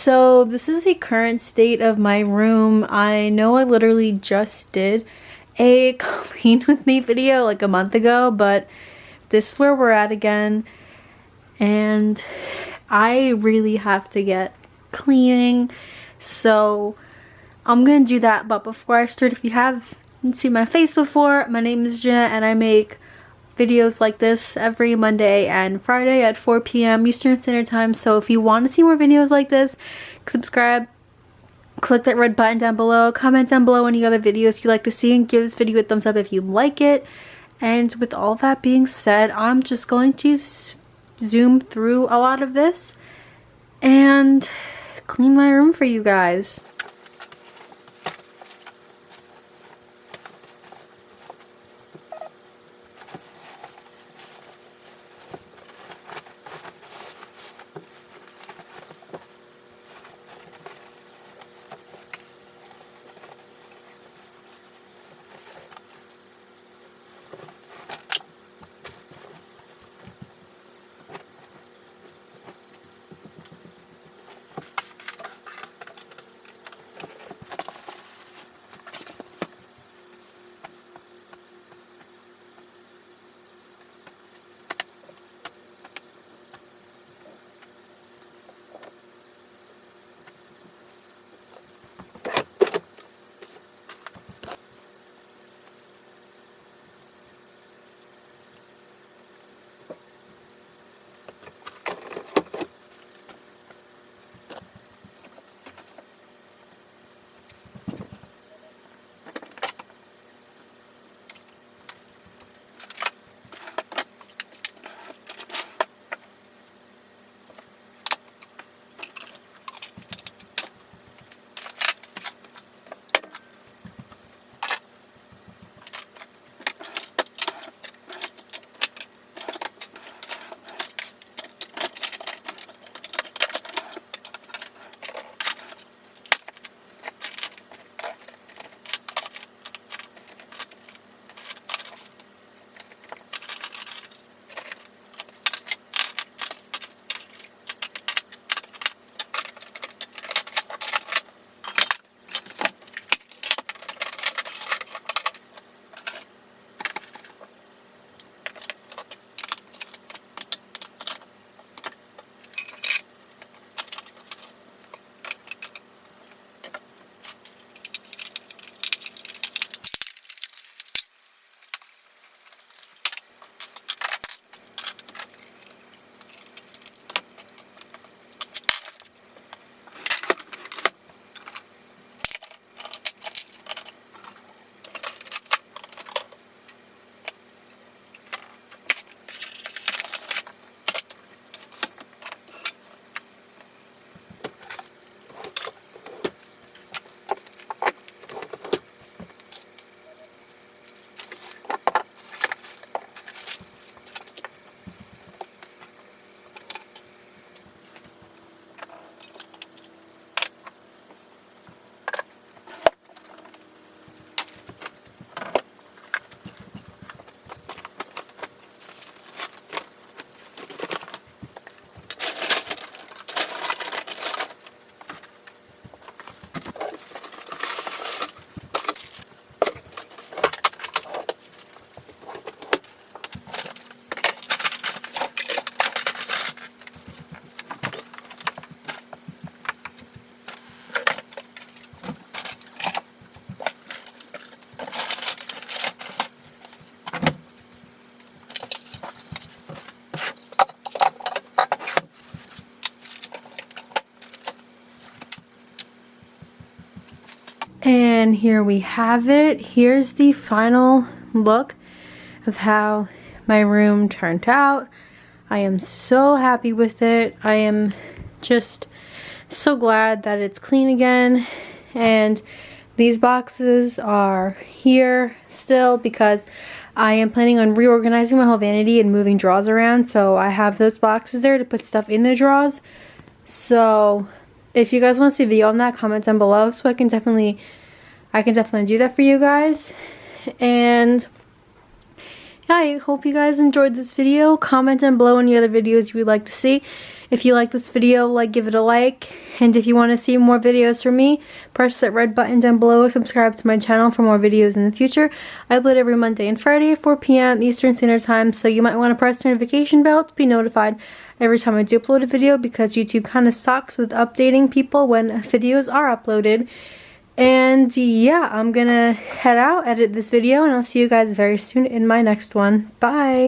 So this is the current state of my room. I know I literally just did a clean with me video like a month ago, but this is where we're at again, and I really have to get cleaning, so I'm gonna do that. But before I start, if you haven't seen my face before, my name is Jenna and I make videos like this every Monday and Friday at 4 p.m. Eastern Standard Time. So if you want to see more videos like this, subscribe, click that red button down below, comment down below any other videos you'd like to see, and give this video a thumbs up if you like it. And with all that being said, I'm just going to zoom through a lot of this and clean my room for you guys. And here we have it. Here's the final look of how my room turned out. I am so happy with it. I am just so glad that it's clean again. And these boxes are here still because I am planning on reorganizing my whole vanity and moving drawers around. So I have those boxes there to put stuff in the drawers. So if you guys want to see a video on that, comment down below so I can definitely do that for you guys. And yeah, I hope you guys enjoyed this video. Comment down below any other videos you would like to see. If you like this video, give it a like. And if you want to see more videos from me, press that red button down below. Subscribe to my channel for more videos in the future. I upload every Monday and Friday at 4 p.m. Eastern Standard Time, so you might want to press the notification bell to be notified every time I do upload a video, because YouTube kind of sucks with updating people when videos are uploaded. And yeah, I'm gonna head out, edit this video, and I'll see you guys very soon in my next one. Bye!